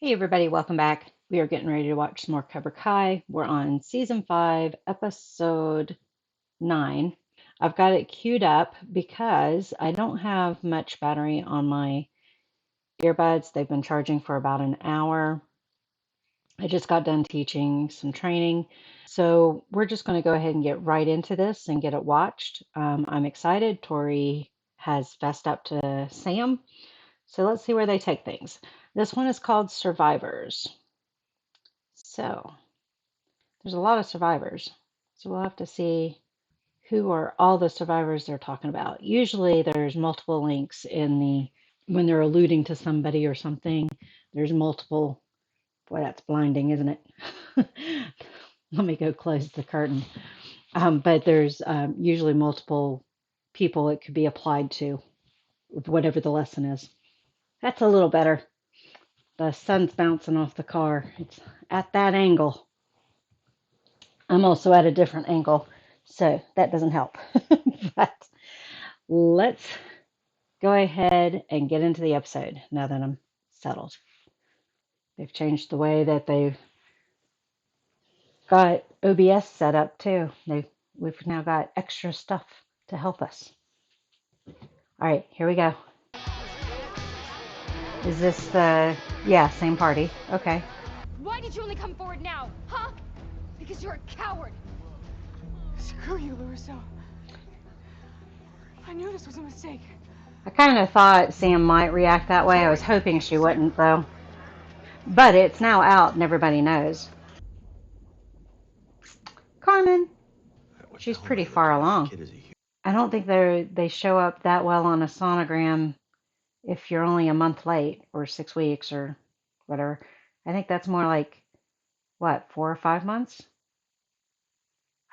Hey everybody, welcome back. We are getting ready to watch some more Cobra Kai. We're on season 5, episode 9. I've got it queued up because I don't have much battery on my earbuds. They've been charging for about an hour. I just got done teaching some training. So we're just going to go ahead and get right into this and get it watched. I'm excited. Tori has fessed up to Sam. So let's see where they take things. This one is called Survivors. So there's a lot of survivors. So we'll have to see who are all the survivors they're talking about. Usually there's multiple links in when they're alluding to somebody or something, there's multiple. Boy, that's blinding, isn't it? Let me go close the curtain. But there's usually multiple people it could be applied to, whatever the lesson is. That's a little better. The sun's bouncing off the car. It's at that angle. I'm also at a different angle, so that doesn't help. But let's go ahead and get into the episode now that I'm settled. They've changed the way that they've got OBS set up too. We've now got extra stuff to help us. All right, here we go. Is this yeah, same party. Okay. Why did you only come forward now, huh? Because you're a coward. Screw you, Larissa. I knew this was a mistake. I kind of thought Sam might react that way. I was hoping she wouldn't, though. But it's now out and everybody knows. Carmen, she's pretty far along. I don't think they show up that well on a sonogram if you're only a month late or 6 weeks or whatever. I think that's more like, what, 4 or 5 months?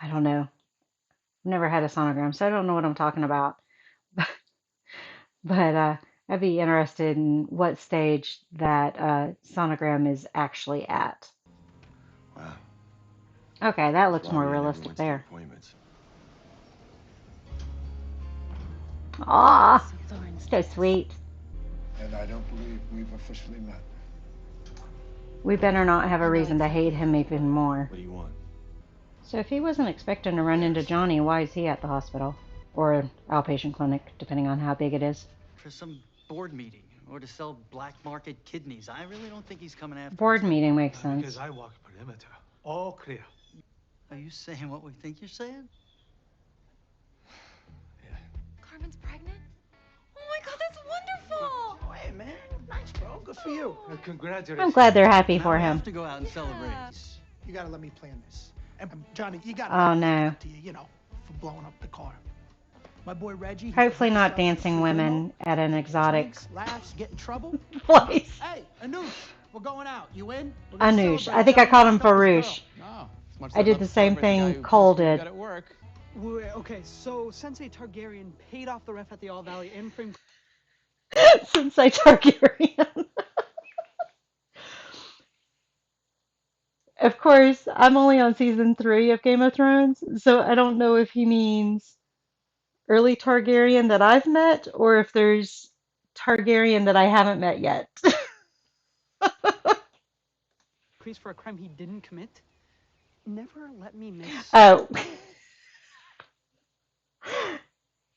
I don't know. I've never had a sonogram, so I don't know what I'm talking about. But I'd be interested in what stage that sonogram is actually at. Wow. Okay, that looks more realistic there. Aw, so sweet. And I don't believe we've officially met. We better not have a reason to hate him even more. What do you want? So if he wasn't expecting to run into Johnny, why is he at the hospital? Or an outpatient clinic, depending on how big it is. For some board meeting, or to sell black market kidneys. I really don't think he's coming after Board us. meeting makes sense. Because I walk perimeter. All clear. Are you saying what we think you're saying? Yeah. Carmen's pregnant? Oh my god, that's wonderful! Oh, hey, man. Nice, bro. Good for you. Congratulations. I'm glad they're happy Now for we him. have to go out and celebrate. You gotta let me plan this. And Johnny, you gotta Oh no. to you know, for blowing up the car. My boy Reggie. Hopefully not dancing women at an exotic Drinks, laughs, get in trouble. place. Hey, Anoush, we're going out. You in? Anush. I think I called him Farouche. I did the same thing Cole did. Wait, okay, so Sensei Targaryen paid off the ref at the All Valley in-frame. Sensei Targaryen. Of course, I'm only on season 3 of Game of Thrones, so I don't know if he means early Targaryen that I've met or if there's Targaryen that I haven't met yet. Priest for a crime he didn't commit. Never let me miss. Oh.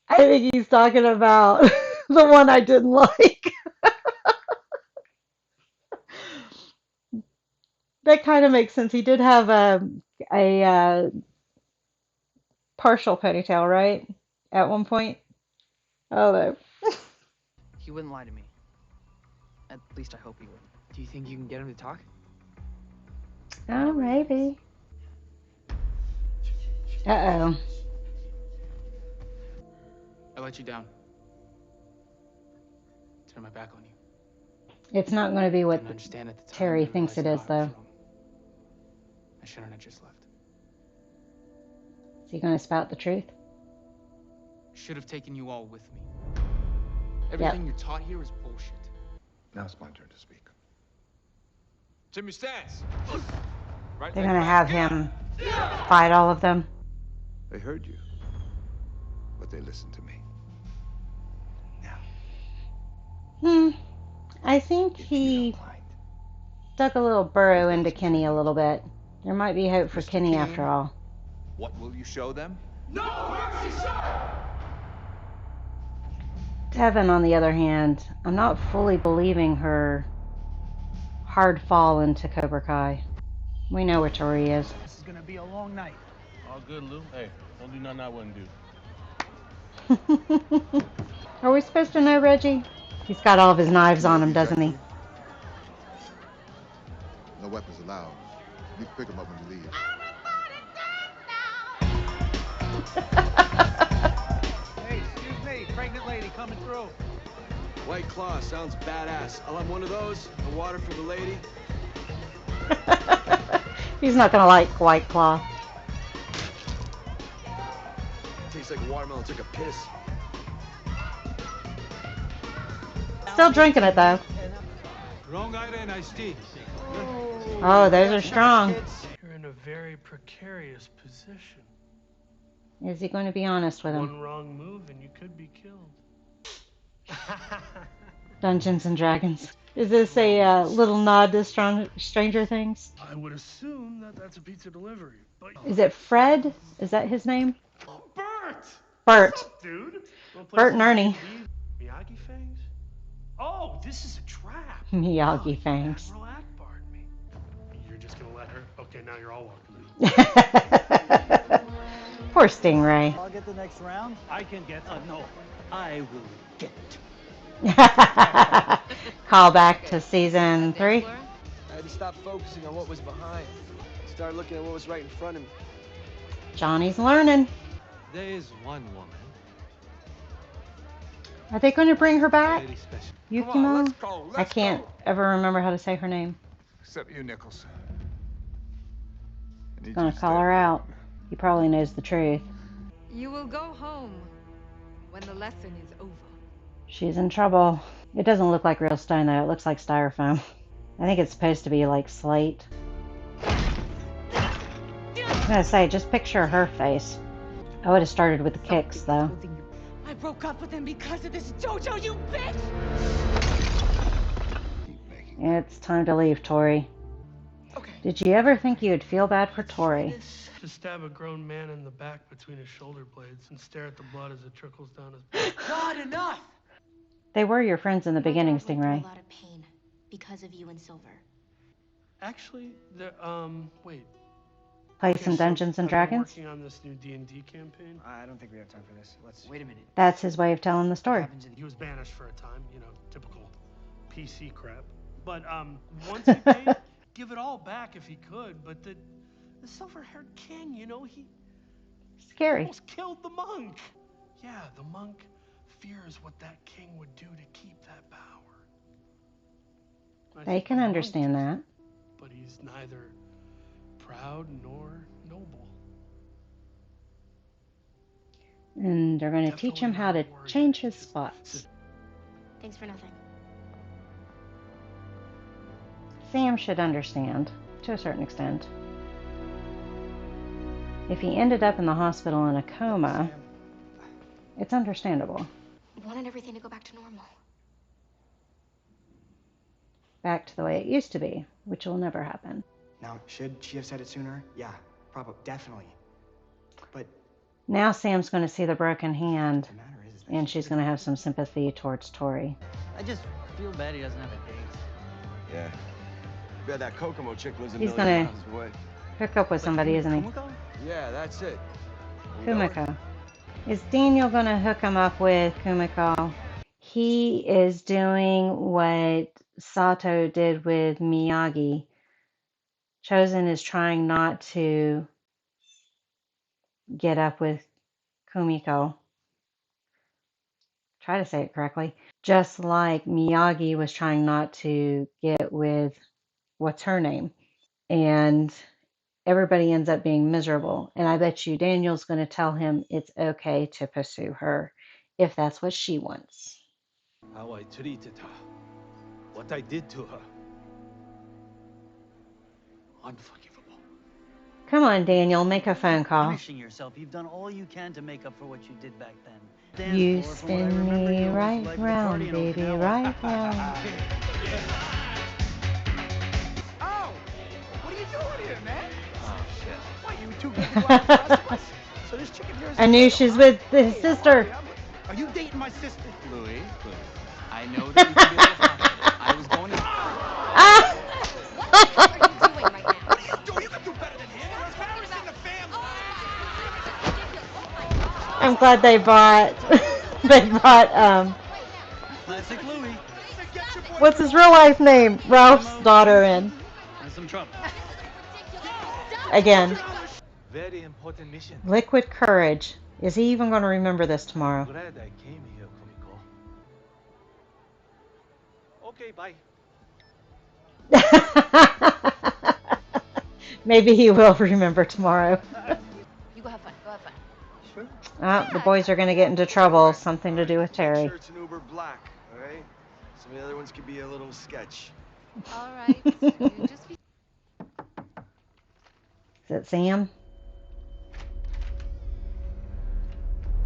I think he's talking about the one I didn't like. That kind of makes sense. He did have a partial ponytail, right? At one point. Oh, no. He wouldn't lie to me. At least I hope he wouldn't. Do you think you can get him to talk? Oh, maybe. Uh-oh. I let you down. Turned my back on you. It's not going to be what Didn't understand at the time. Terry I thinks it is, realized how I was though. wrong. I shouldn't have just left. Is he going to spout the truth? Should have taken you all with me. Everything you're taught here is bullshit. Now it's my turn to speak. Jimmy stance. Right They're going to have him fight all of them. They heard you, but they listened to me. Now, I think if you he don't mind, dug a little burrow into Kenny a little bit. There might be hope for Mr. Kenny King, after all. what will you show them? Devin, on the other hand, I'm not fully believing her hard fall into Cobra Kai. We know where Tori is. This is gonna be a long night. All good, Lou. Hey, don't do nothing I wouldn't do. Are we supposed to know Reggie? He's got all of his knives on him, doesn't he? No weapons allowed. You can pick them up when you leave. Hey, excuse me, pregnant lady coming through. White Claw sounds badass. I'll have one of those. The water for the lady. He's not gonna like White Claw. Tastes like watermelon took a piss. Still drinking it though. Wrong item and iced tea. Oh, those are strong. You're in a very precarious position. Is he going to be honest with him? One wrong move and you could be killed. Dungeons and Dragons. Is this a little nod to Stranger Things? I would assume that that's a pizza delivery, but... Is it Fred? Is that his name? Bert! Bert. What's up, dude? Bert and Ernie. Miyagi fangs? Oh, this is a trap. Miyagi fangs. Admiral Akbar'd me. You're just gonna let her? Okay, now you're all welcome. Poor Stingray. I'll get the next round. I can get. No, I will get. Call back to season 3. I had to stop focusing on what was behind. Start looking at what was right in front of me. Johnny's learning. There is one woman. Are they going to bring her back? Very special. Come on, Yukimo? let's go. I can't ever remember how to say her name. Except you, Nichols. He's going to call her out. He probably knows the truth. You will go home when the lesson is over. She's in trouble. It doesn't look like real stone though. It looks like styrofoam. I think it's supposed to be like slate. I'm gonna say, just picture her face. I would have started with the kicks though. I broke up with him because of this dojo, you bitch! It's time to leave, Tori. Okay. Did you ever think you'd feel bad for Tori? To stab a grown man in the back between his shoulder blades and stare at the blood as it trickles down his back. God, enough! They were your friends in the beginning, My dad went through Stingray. a lot of pain because of you and Silver. Actually, wait. Play Okay, some so Dungeons and I've been Dragons? working on this new D&D campaign. I don't think we have time for this. Let's Wait a minute. That's his way of telling the story. He was banished for a time, you know, typical PC crap. But once he paid, give it all back if he could. But the silver-haired king, you know, he Scary. almost killed the monk. Yeah, the monk fears what that king would do to keep that power. I They think can the monk understand just- that. But he's neither proud nor noble. And they're going to teach him how to change his spots. Thanks for nothing. Sam should understand, to a certain extent. If he ended up in the hospital in a coma, it's understandable. Wanted everything to go back to normal. Back to the way it used to be, which will never happen. Now, should she have said it sooner? Yeah, probably, definitely. But Now Sam's going to see the broken hand, the matter is that and she's going to have some sympathy towards Tori. I just feel bad he doesn't have a date. Yeah. Bet that Kokomo chick lives a He's million gonna- miles away. Hook up with somebody, isn't he? Kumiko? Yeah, that's it. You know her? Kumiko. Is Daniel going to hook him up with Kumiko? He is doing what Sato did with Miyagi. Chosen is trying not to get up with Kumiko. Try to say it correctly. Just like Miyagi was trying not to get with what's her name. And everybody ends up being miserable. And I bet you Daniel's going to tell him it's okay to pursue her if that's what she wants. How I treated her. What I did to her. Unforgivable. Come on, Daniel, make a phone call. Punishing yourself. You've done all you can to make up for what you did back then. Dance You floor, from what I spin remember, me you was right like the round, party in baby, Okinawa. right round. black trust us? So this chicken here is I a knew girl, she's huh? with his Hey, how are sister. you? Are you dating my sister? Louis, I know that we can be a little hot. I was going to... Ah! What the hell are you doing right now? What are you doing? You can do better than him. You're embarrassing the family. Oh, this is ridiculous. Oh my god. I'm glad they brought they brought Classic Louis. Listen, get your boy what's his real life name? Ralph's Limo daughter in has some trouble. This is ridiculous. Stop again. it. Very important mission. Liquid courage. Is he even going to remember this tomorrow? Glad I came here, Kumiko. Okay, bye. Maybe he will remember tomorrow. You go have fun. Go have fun. Sure. Ah, the Yeah, boys are going to get into trouble. Something to do with Make sure Terry. it's an Uber Black, all right? Some of the other ones could be a little sketch. all right. You just be. Is it Sam?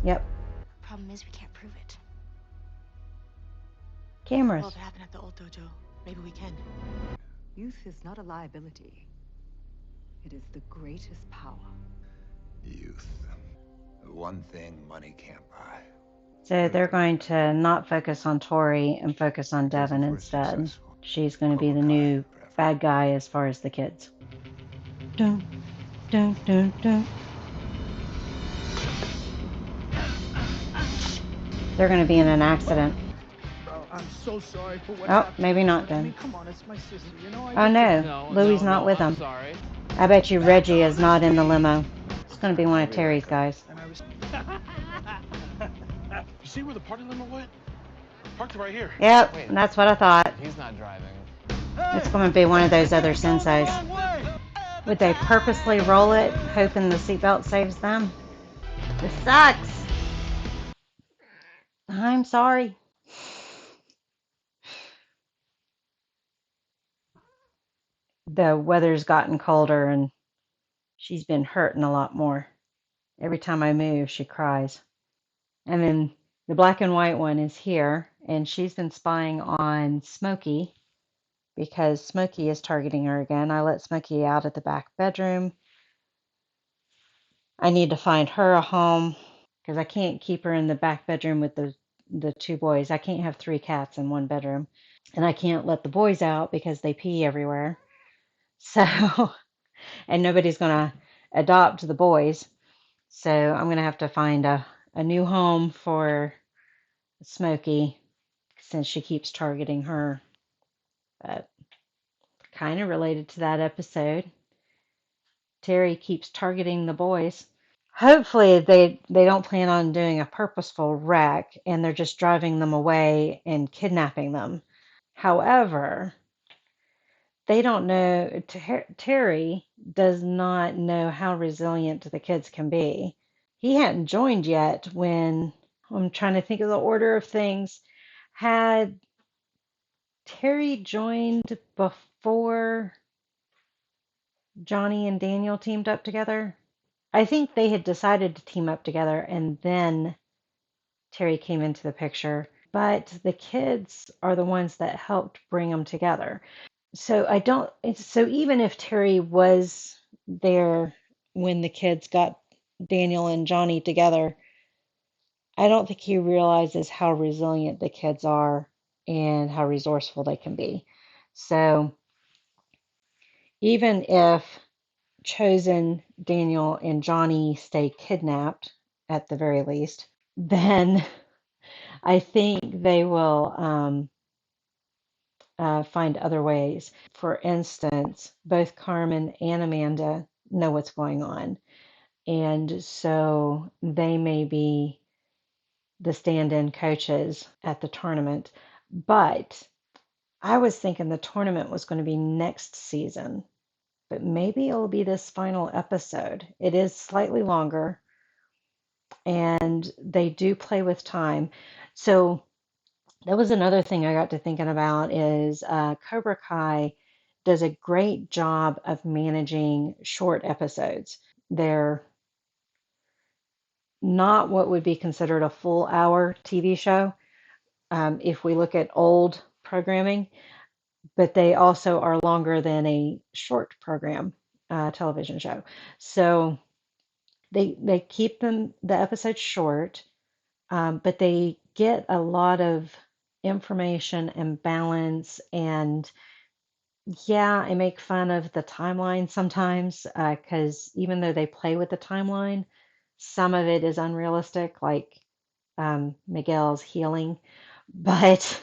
Yep. Problem is, we can't prove it. Cameras. Well, if it happened at the old dojo, maybe we can. Youth is not a liability. It is the greatest power. Youth. The one thing money can't buy. So they're going to not focus on Tori and focus on Devin For instead. successful She's going to be the Cobra Kai new forever. bad guy as far as the kids. Dun, dun, dun, dun. They're going to be in an accident. Bro, I'm so sorry for what Oh, happened. maybe not I mean, then. come on, it's my sister. You know, Oh no, No, Louie's not with them. I bet you Reggie is not in the limo. It's going to be one of Terry's guys. And I was. You see where the party limo went? Parked right here. Yep, that's what I thought. He's not driving. It's going to be one of those other senseis. Would they purposely roll it, hoping the seatbelt saves them? This sucks. I'm sorry. The weather's gotten colder and she's been hurting a lot more. Every time I move, she cries. And then the black and white one is here, and she's been spying on Smokey because Smokey is targeting her again. I let Smokey out at the back bedroom. I need to find her a home because I can't keep her in the back bedroom with the two boys. I can't have three cats in one bedroom. And I can't let the boys out because they pee everywhere. So, and nobody's going to adopt the boys. So I'm going to have to find a new home for Smokey since she keeps targeting her. But kind of related to that episode, Terry keeps targeting the boys. Hopefully they don't plan on doing a purposeful wreck and they're just driving them away and kidnapping them. However, they don't know, Terry does not know how resilient the kids can be. He hadn't joined yet when, I'm trying to think of the order of things. Had Terry joined before Johnny and Daniel teamed up together? I think they had decided to team up together and then Terry came into the picture. But the kids are the ones that helped bring them together. So I don't, so even if Terry was there when the kids got Daniel and Johnny together, I don't think he realizes how resilient the kids are and how resourceful they can be. So even if Chosen, Daniel, and Johnny stay kidnapped at the very least, then I think they will find other ways. For instance, both Carmen and Amanda know what's going on. And so they may be the stand in coaches at the tournament. But I was thinking the tournament was going to be next season, but maybe it'll be this final episode. It is slightly longer and they do play with time. So that was another thing I got to thinking about is Cobra Kai does a great job of managing short episodes. They're not what would be considered a full hour TV show if we look at old programming, but they also are longer than a short program television show. So They keep the episodes short, but they get a lot of information and balance. And yeah, I make fun of the timeline sometimes because even though they play with the timeline, some of it is unrealistic, like Miguel's healing. But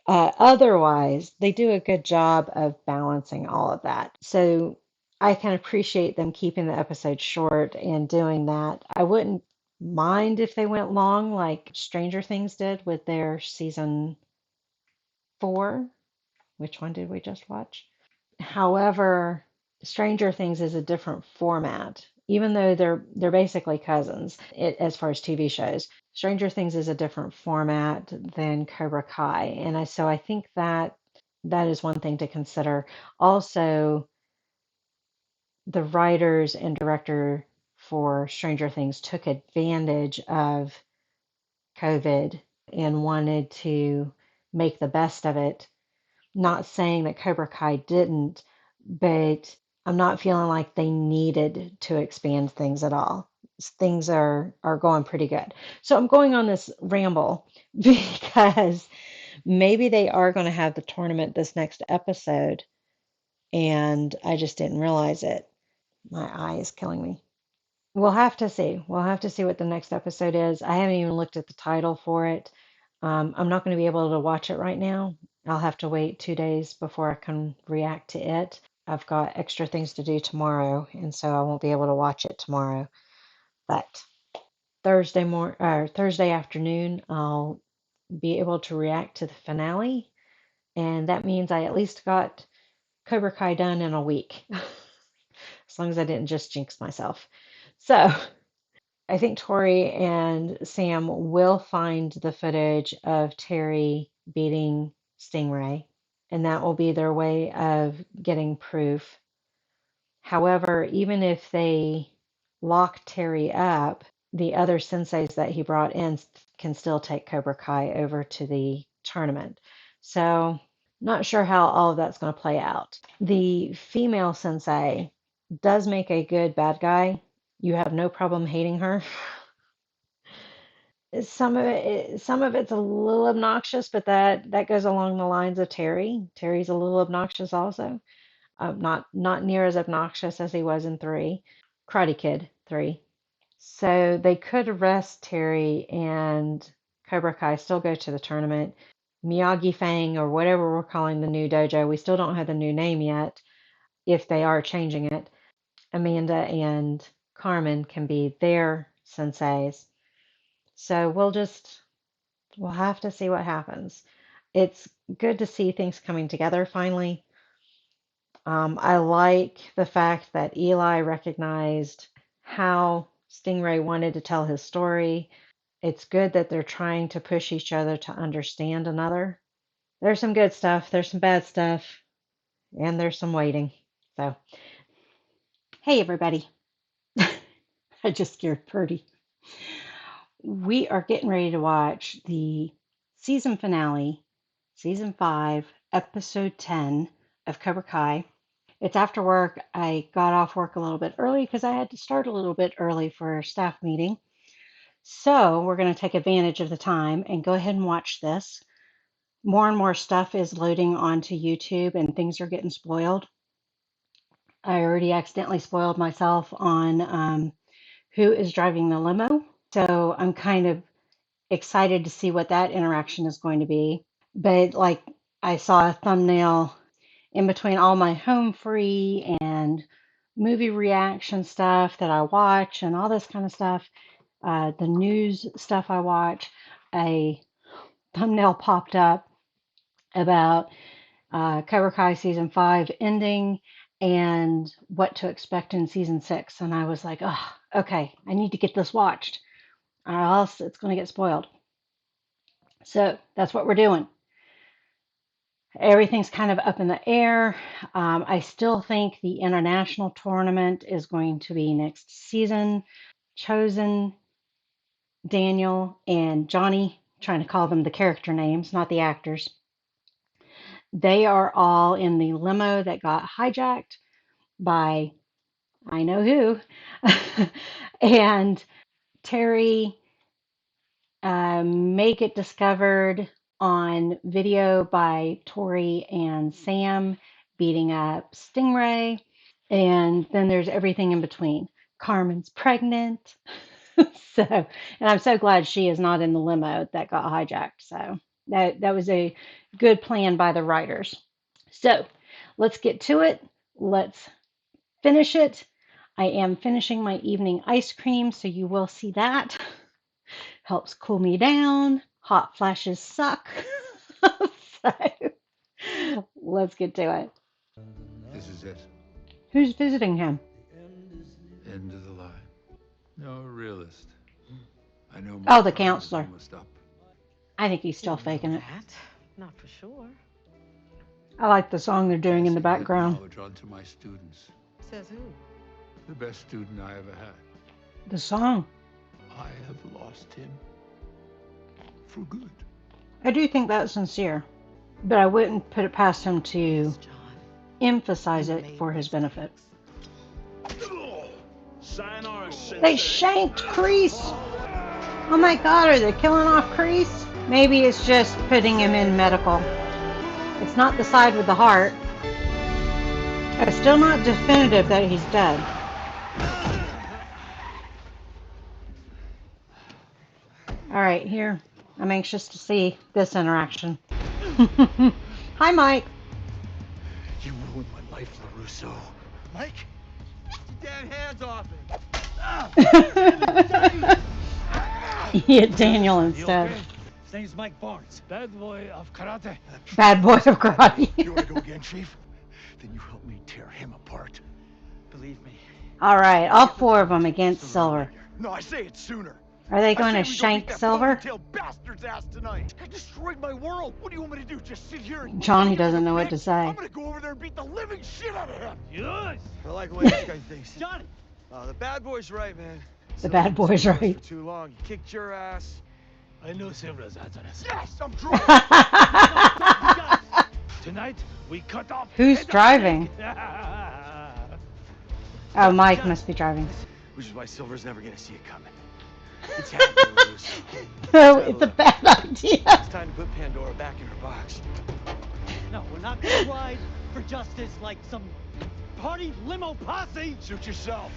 otherwise, they do a good job of balancing all of that. So I can appreciate them keeping the episodes short and doing that. I wouldn't mind if they went long, like Stranger Things did with their season 4. Which one did we just watch? However, Stranger Things is a different format, even though they're basically cousins as far as TV shows. Stranger Things is a different format than Cobra Kai, and so I think that is one thing to consider. Also, the writers and director for Stranger Things took advantage of COVID and wanted to make the best of it. Not saying that Cobra Kai didn't, but I'm not feeling like they needed to expand things at all. Things are going pretty good. So I'm going on this ramble because maybe they are going to have the tournament this next episode, and I just didn't realize it. My eye is killing me. We'll have to see. We'll have to see what the next episode is. I haven't even looked at the title for it. I'm not going to be able to watch it right now. I'll have to wait 2 days before I can react to it. I've got extra things to do tomorrow, and so I won't be able to watch it tomorrow. But Thursday afternoon, I'll be able to react to the finale, and that means I at least got Cobra Kai done in a week, as long as I didn't just jinx myself. So. I think Tori and Sam will find the footage of Terry beating Stingray, and that will be their way of getting proof. However, even if they lock Terry up, the other senseis that he brought in can still take Cobra Kai over to the tournament. So, not sure how all of that's going to play out. The female sensei does make a good bad guy. You have no problem hating her. Some of it's a little obnoxious, but that goes along the lines of Terry. Terry's a little obnoxious also. Not near as obnoxious as he was in 3, Karate Kid 3. So they could arrest Terry and Cobra Kai still go to the tournament. Miyagi Fang or whatever we're calling the new dojo. We still don't have the new name yet, if they are changing it. Amanda and Carmen can be their senseis. So we'll have to see what happens. It's good to see things coming together finally. I like the fact that Eli recognized how Stingray wanted to tell his story. It's good that they're trying to push each other to understand another. There's some good stuff, there's some bad stuff, and there's some waiting. So, hey everybody. I just scared Purdy. We are getting ready to watch the season finale, season 5, episode 10 of Cobra Kai. It's after work. I got off work a little bit early because I had to start a little bit early for a staff meeting. So we're going to take advantage of the time and go ahead and watch this. More and more stuff is loading onto YouTube and things are getting spoiled. I already accidentally spoiled myself on who is driving the limo. So I'm kind of excited to see what that interaction is going to be. But like I saw a thumbnail in between all my home free and movie reaction stuff that I watch and all this kind of stuff, the news stuff I watch, a thumbnail popped up about Cobra Kai season 5 ending and what to expect in season 6. And I was like, oh, okay, I need to get this watched or else it's going to get spoiled. So that's what we're doing. Everything's kind of up in the air. I still think the international tournament is going to be next season. Chosen, Daniel, and Johnny, trying to call them the character names, not the actors. They are all in the limo that got hijacked by I know who. And Terry may get discovered on video by Tori and Sam beating up Stingray. And then there's everything in between. Carmen's pregnant. So, and I'm so glad she is not in the limo that got hijacked. So that was a good plan by the writers. So let's get to it. Let's finish it. I am finishing my evening ice cream, so you will see that. Helps cool me down. Hot flashes suck. So let's get to it. This is it. Who's visiting him? End of the line. No realist. I know Oh, my the time is counselor. almost up. I think he's still faking it. That? Not for sure. I like the song they're doing in the Passing that background. knowledge on to my students. Says who? The best student I ever had. The song. I have lost him. For good. I do think that's sincere, but I wouldn't put it past him to emphasize it for his benefit. They shanked Kreese. Oh my God, are they killing off Kreese? Maybe it's just putting him in medical. It's not the side with the heart. It's still not definitive that he's dead. All right, here. I'm anxious to see this interaction. Hi, Mike. You ruined my life, LaRusso. Mike? Get your damn hands off me! He hit Daniel instead. His name's Mike Barnes, bad boy of karate. Bad boy of karate. You want to go again, Chief? Then you help me tear him apart. Believe me. All right, all four of them against Silver. No, I say it sooner. Are they going to I say we go shank beat that Silver? ponytail bastard's ass tonight. I destroyed my world. What do you want me to do? Just sit here and Johnny doesn't know what to say. I'm gonna go over there and beat the living shit out of him. Yes. I like the way this guy thinks. Johnny. The bad boy's right, man. The bad boy's right. For too long. He kicked your ass. I know Silver's answers. Yes, I'm drunk. Tonight we cut off. Who's driving? Oh, Mike must be driving. Which is why Silver's never gonna see it coming. It's happening, Lucy. No, it's a bad idea. It's time to put Pandora back in her box. No, we're not gonna ride for justice like some party limo posse. Suit yourself.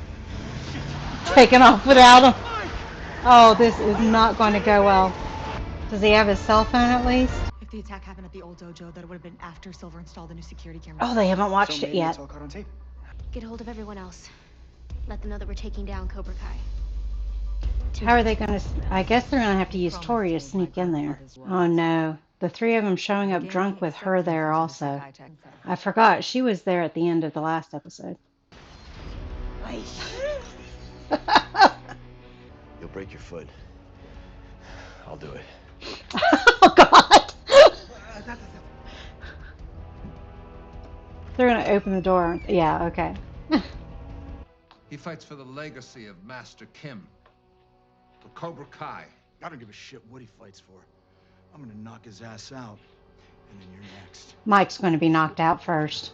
Taking off without him. Oh, this is not going to go well. Does he have his cell phone at least? If the attack happened at the old dojo, that would have been after Silver installed the new security camera. Oh, they haven't watched it yet. It's all caught on tape. Get hold of everyone else. Let them know that we're taking down Cobra Kai. How are they going to... I guess they're going to have to use Tori to sneak in there. Oh, no. The three of them showing up drunk with her there also. I forgot. She was there at the end of the last episode. You'll break your foot. I'll do it. Oh, God. They're going to open the door. Yeah, okay. He fights for the legacy of Master Kim. The Cobra Kai. I don't give a shit what he fights for. I'm gonna knock his ass out, and then you're next. Mike's going to be knocked out first.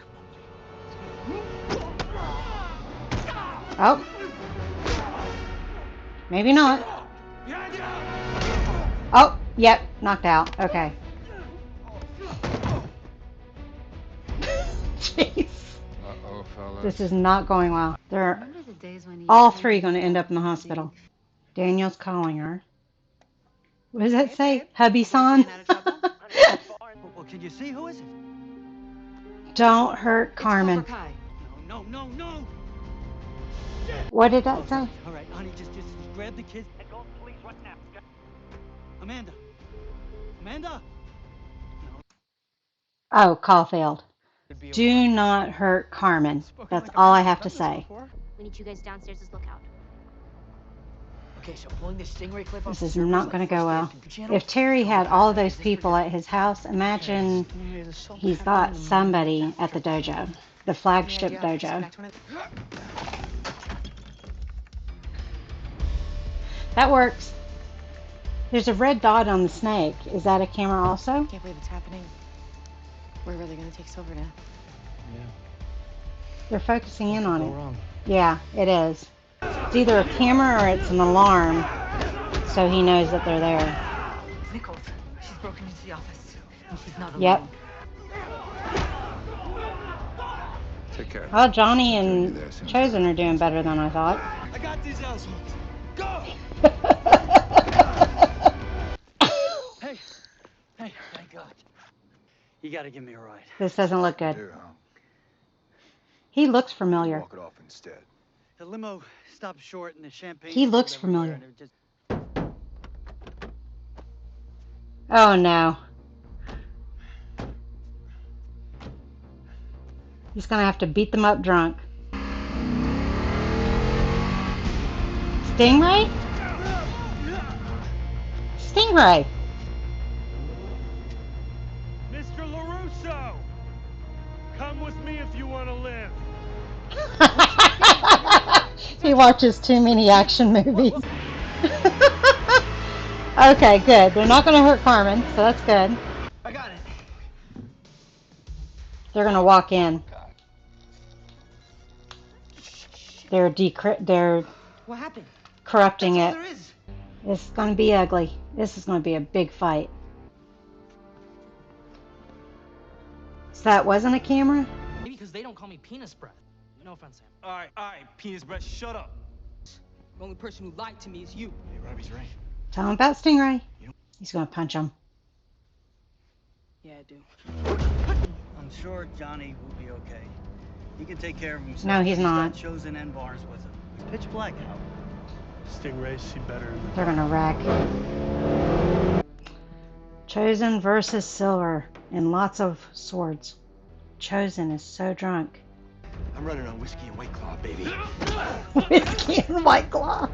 Oh. Maybe not. Oh, yep, knocked out. Okay. Jeez. Uh-oh, fellas. This is not going well. They're all three going to end up in the hospital. Daniel's calling her. What does that say? Hubby-san? Well, can you see who is it? Don't hurt Carmen. No. What did that say? All right, honey, just grab the kids and go to the police right now. Amanda. Oh, call failed. Do not hurt Carmen. That's all I have to say. We need you guys downstairs as lookout. Okay, so pulling this stingray clip off This is not going to go well. If Terry had all of those people at his house, imagine he's got somebody at the dojo, the flagship dojo. That works. There's a red dot on the snake. Is that a camera also? Can't believe it's happening. We're really gonna take Silver now. Yeah. They're focusing in on Go it. wrong. Yeah, it is. It's either a camera or it's an alarm, so he knows that they're there. Nichols, she's broken into the office. And she's not alone. Yep. Take care. Well, Johnny and Chosen are doing better than I thought. I got these assholes. Go! Hey, thank God. You gotta give me a ride. This doesn't look good. Here, huh? He looks familiar. Walk it off instead. The limo stopped short and the champagne. He looks spilled everywhere, familiar. and it just... Oh no. He's gonna have to beat them up drunk. Stingray? Stingray! Mr. LaRusso! Come with me if you want to live. He watches too many action movies. Okay, good. They're not going to hurt Carmen, so that's good. I got it. They're going to walk in. They're What happened? corrupting That's it. all there is. It's going to be ugly. This is going to be a big fight. So that wasn't a camera? Maybe because they don't call me penis breath. No offense, Sam. All right, penis breath, shut up. The only person who lied to me is you. Hey, Robbie's right. Tell him about Stingray. He's going to punch him. Yeah, I do. I'm sure Johnny will be okay. He can take care of himself. No, he's not. Got Chosen and Bars with him. It's pitch black out. Stingrays see better in the They're going to wreck. Chosen versus Silver. And lots of swords. Chosen is so drunk. I'm running on whiskey and White Claw, baby. Whiskey and White Claw.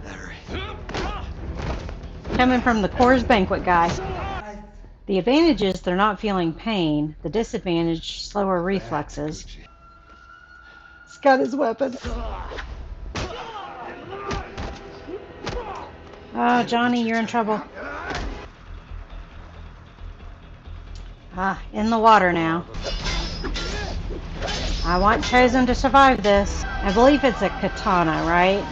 Coming from the Coors Banquet guy. The advantage is they're not feeling pain. The disadvantage, slower reflexes. He's got his weapon. Oh, Johnny, you're in trouble. In the water now. I want Chosen to survive this. I believe it's a katana, right?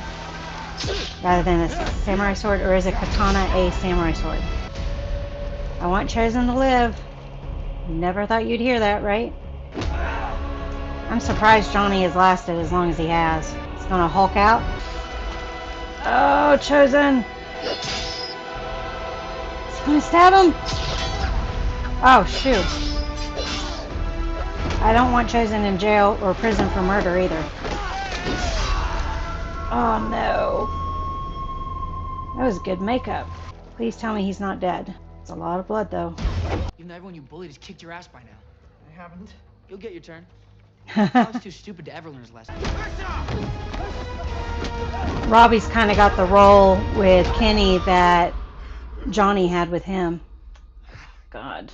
Rather than a samurai sword, or is a katana a samurai sword? I want Chosen to live. Never thought you'd hear that, right? I'm surprised Johnny has lasted as long as he has. He's gonna Hulk out. Oh, Chosen! He's gonna stab him! Oh, shoot. I don't want Chosen in jail or prison for murder either. Oh, no. That was good makeup. Please tell me he's not dead. It's a lot of blood, though. Even though everyone you bullied has kicked your ass by now. I haven't. You'll get your turn. I was too stupid to ever learn his lesson. Robbie's kind of got the role with Kenny that Johnny had with him. God.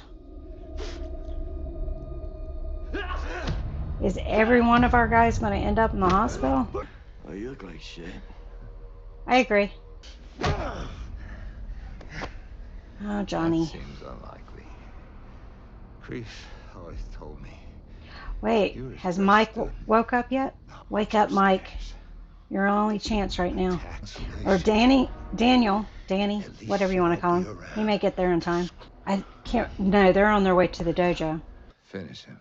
Is every one of our guys going to end up in the hospital? Oh, you look like shit. I agree. Oh, Johnny. That seems unlikely. Creef always told me. Wait, has Mike woke up yet? Wake up, Mike. Your only chance right now. Or Danny, whatever you want to call him. He may get there in time. I can't, no, they're on their way to the dojo. Finish him.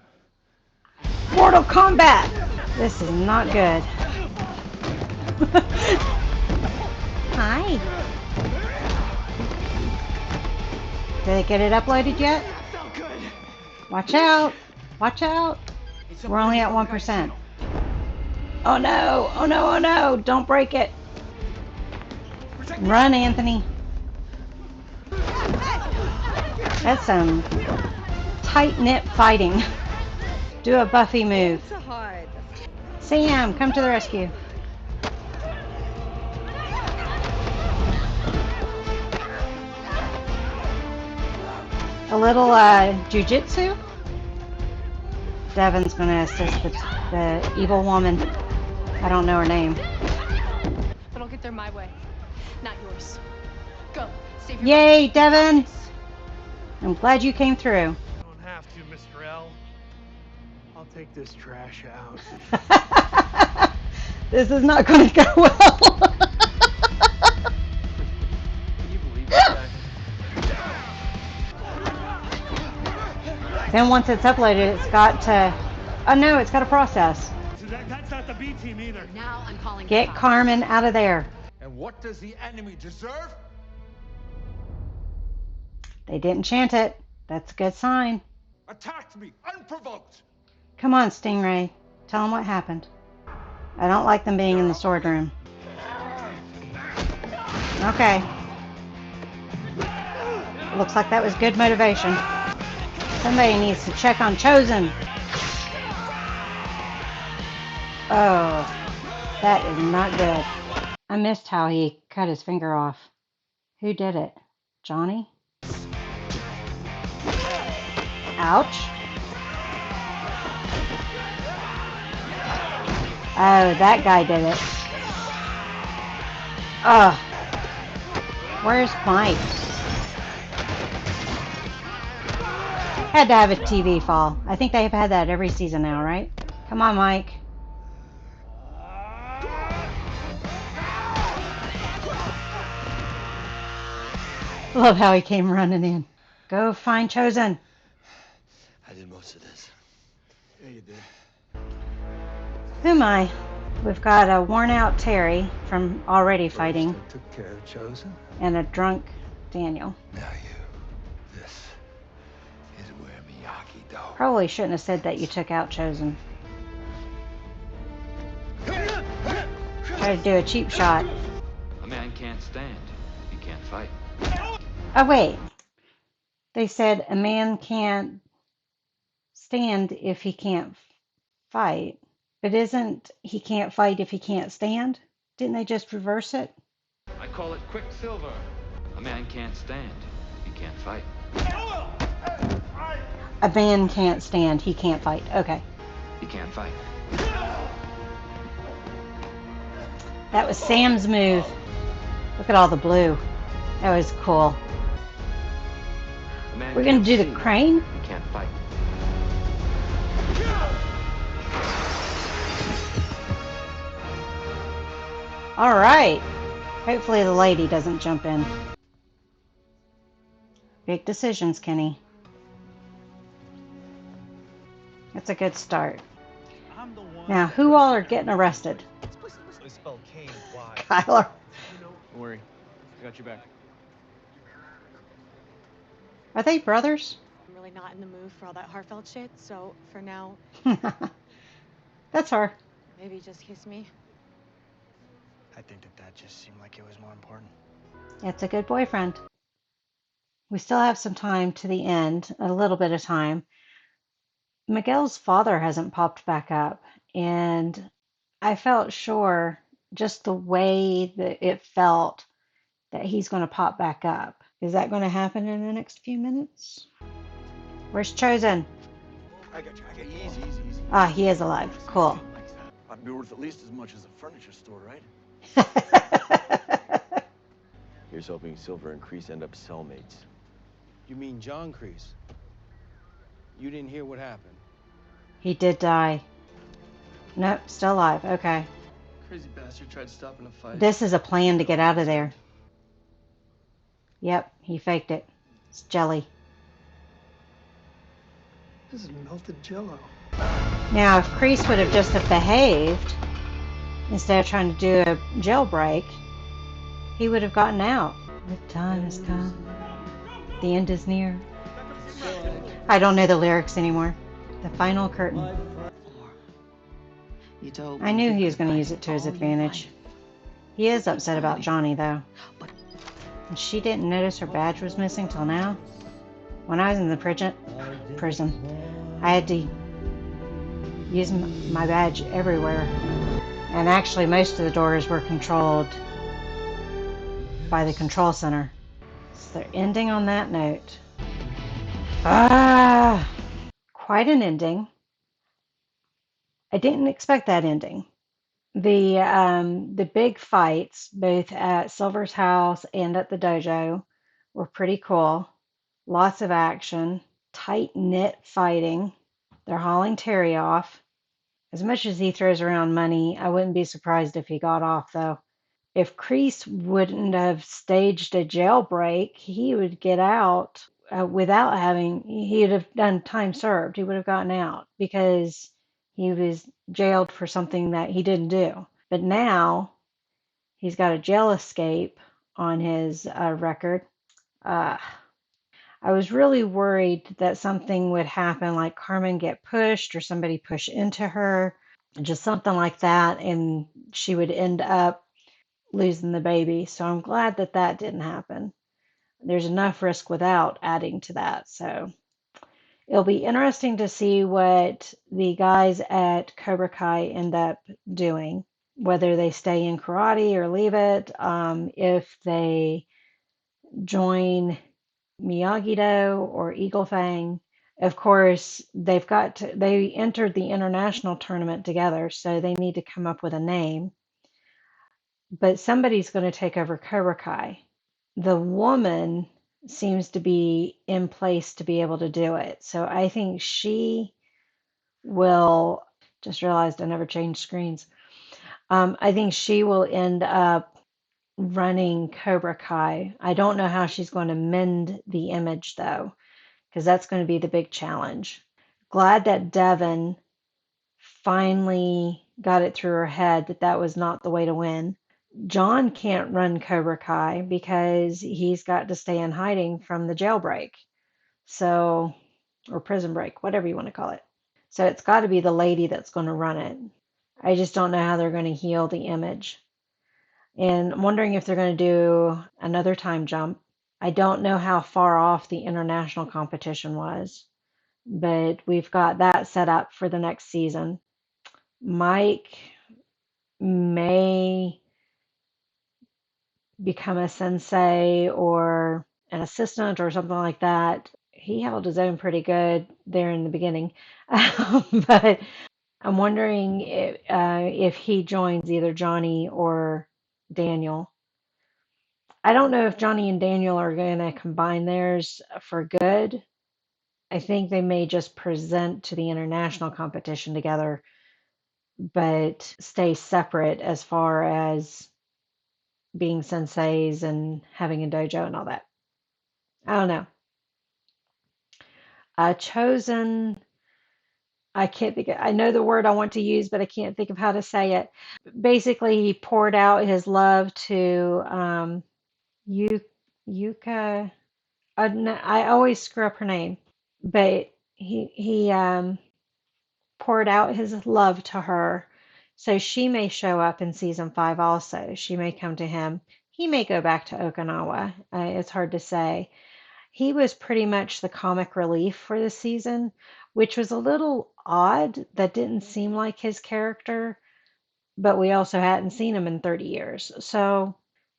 Mortal Kombat! This is not good. Hi. Did they get it uploaded yet? Watch out. Watch out. We're only at 1%. Oh no. Oh no. Oh no. Don't break it. Run, Anthony. That's some tight-knit fighting. Do a Buffy move. Sam, come to the rescue. A little jujitsu. Devin's gonna assist the evil woman. I don't know her name. But I'll get there my way, not yours. Go, save your Yay, Devin! I'm glad you came through. You don't have to, Mr. L. I'll take this trash out. This is not going to go well. Can you believe this guy? Then once it's uploaded, it's got to, oh no, it's got to process. That's not the B team either. Now I'm calling Get Carmen out of there. And what does the enemy deserve? They didn't chant it. That's a good sign. Attacked me unprovoked. Come on, Stingray. Tell them what happened. I don't like them being in the sword room. Okay. Looks like that was good motivation. Somebody needs to check on Chosen. Oh, that is not good. I missed how he cut his finger off. Who did it? Johnny? Ouch. Oh, that guy did it. Ugh. Where's Mike? Had to have a TV fall. I think they've had that every season now, right? Come on, Mike. Love how he came running in. Go find Chosen. I did most of this. Yeah, you did. Who am I? We've got a worn out Terry from already fighting. First I took care of Chosen. And a drunk Daniel. Now you. This is where Miyagi Do. Probably shouldn't have said that you took out Chosen. Try to do a cheap shot. A man can't stand. He can't fight. Oh, wait. They said a man can't stand if he can't fight. But isn't he can't fight if he can't stand? Didn't they just reverse it? I call it Quicksilver. A man can't stand. He can't fight. A man can't stand, he can't fight. Okay. He can't fight. That was Sam's move. Look at all the blue. That was cool. We're going to do the crane? He can't fight. All right. Hopefully the lady doesn't jump in. Big decisions, Kenny. That's a good start. Now, who all are getting arrested? Kyler. Don't worry. I got your back. Are they brothers? I'm really not in the mood for all that heartfelt shit, so for now, That's her. maybe just kiss me. I think that just seemed like it was more important. It's a good boyfriend. We still have some time to the end, a little bit of time. Miguel's father hasn't popped back up, and I felt sure just the way that it felt that he's going to pop back up. Is that going to happen in the next few minutes? Where's Chosen? I got you. Easy. Ah, he is alive. Cool. Might be worth at least as much as a furniture store, right? Here's hoping Silver and Kreese end up cellmates. You mean John Kreese? You didn't hear what happened? He did die. Nope, still alive. Okay. Crazy bastard tried stopping a fight. This is a plan to get out of there. Yep, he faked it. It's jelly. This is melted jello. Now, if Kreese would have just have behaved, instead of trying to do a jailbreak, he would have gotten out. The time has come. The end is near. I don't know the lyrics anymore. The final curtain. I knew he was going to use it to his advantage. He is upset about Johnny, though. And she didn't notice her badge was missing till now. When I was in the prison, I had to use my badge everywhere. And actually, most of the doors were controlled by the control center. So they're ending on that note. Ah, quite an ending. I didn't expect that ending. The big fights, both at Silver's house and at the dojo, were pretty cool. Lots of action, tight-knit fighting. They're hauling Terry off. As much as he throws around money, I wouldn't be surprised if he got off, though. If Kreese wouldn't have staged a jailbreak, he would get out without having, he'd have done time served. He would have gotten out because he was jailed for something that he didn't do. But now he's got a jail escape on his record. Uh, I was really worried that something would happen, like Carmen get pushed or somebody push into her, just something like that, and she would end up losing the baby. So I'm glad that that didn't happen. There's enough risk without adding to that. So it'll be interesting to see what the guys at Cobra Kai end up doing, whether they stay in karate or leave it, if they join Miyagi-Do or Eagle Fang. Of course, they entered the international tournament together, so they need to come up with a name. But somebody's going to take over Cobra Kai. The woman seems to be in place to be able to do it. So I think she will, just realized I never changed screens. I think she will end up running Cobra Kai. I don't know how she's going to mend the image though, because that's going to be the big challenge. Glad that Devin finally got it through her head that that was not the way to win. John can't run Cobra Kai because he's got to stay in hiding from the jailbreak. So, or prison break, whatever you want to call it. So it's got to be the lady that's going to run it. I just don't know how they're going to heal the image. And I'm wondering if they're going to do another time jump. I don't know how far off the international competition was, but we've got that set up for the next season. Mike may become a sensei or an assistant or something like that. He held his own pretty good there in the beginning. But I'm wondering if he joins either Johnny or Daniel. I don't know if Johnny and Daniel are going to combine theirs for good. I think they may just present to the international competition together, but stay separate as far as being senseis and having a dojo and all that. I don't know. Chosen, I can't think I know the word I want to use, but I can't think of how to say it. Basically, he poured out his love to Yuka. I always screw up her name, but he poured out his love to her. So she may show up in season 5 also. She may come to him. He may go back to Okinawa. It's hard to say. He was pretty much the comic relief for the season, which was a little odd. That didn't seem like his character, but we also hadn't seen him in 30 years. So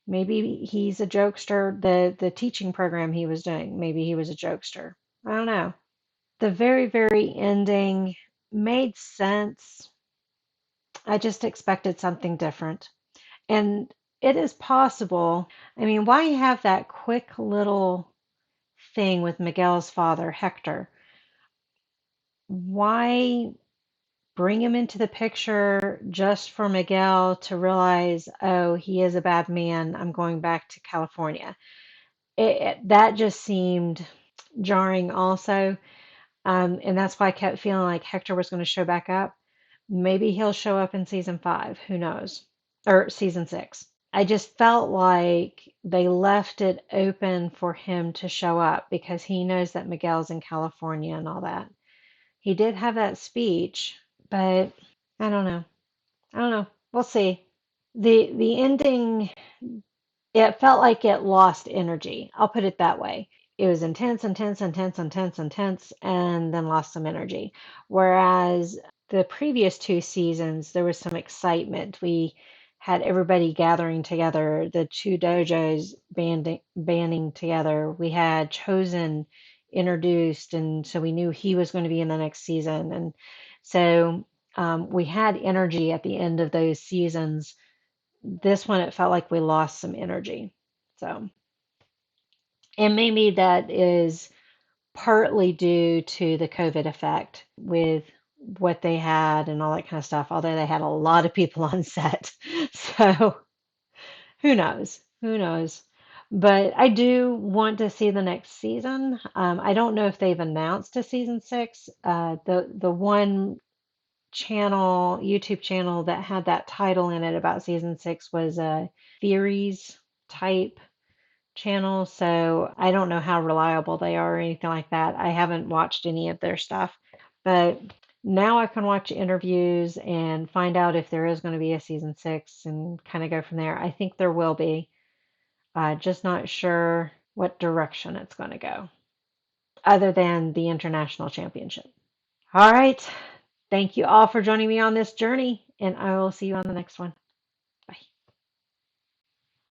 maybe he's a jokester. The teaching program he was doing, maybe he was a jokester. I don't know. The very, very ending made sense. I just expected something different. And it is possible. I mean, why have that quick little thing with Miguel's father, Hector? Why bring him into the picture just for Miguel to realize, oh, he is a bad man. I'm going back to California. That just seemed jarring also. And that's why I kept feeling like Hector was going to show back up. Maybe he'll show up in season 5. Who knows? Or season 6. I just felt like they left it open for him to show up because he knows that Miguel's in California and all that. He did have that speech, but I don't know. I don't know. We'll see. The ending, it felt like it lost energy. I'll put it that way. It was intense, intense, intense, intense, intense, and then lost some energy. Whereas the previous 2 seasons, there was some excitement. We had everybody gathering together, the 2 dojos banding together. We had Chosen introduced, and so we knew he was going to be in the next season. And so we had energy at the end of those seasons. This one, it felt like we lost some energy. So, and maybe that is partly due to the COVID effect with what they had and all that kind of stuff, although they had a lot of people on set. So who knows? Who knows? But I do want to see the next season. I don't know if they've announced a season six. The one channel, YouTube channel that had that title in it about season six was a theories type channel. So I don't know how reliable they are or anything like that. I haven't watched any of their stuff, but now I can watch interviews and find out if there is going to be a season six and kind of go from there. I think there will be. Just not sure what direction it's going to go, other than the international championship. All right. Thank you all for joining me on this journey, and I will see you on the next one.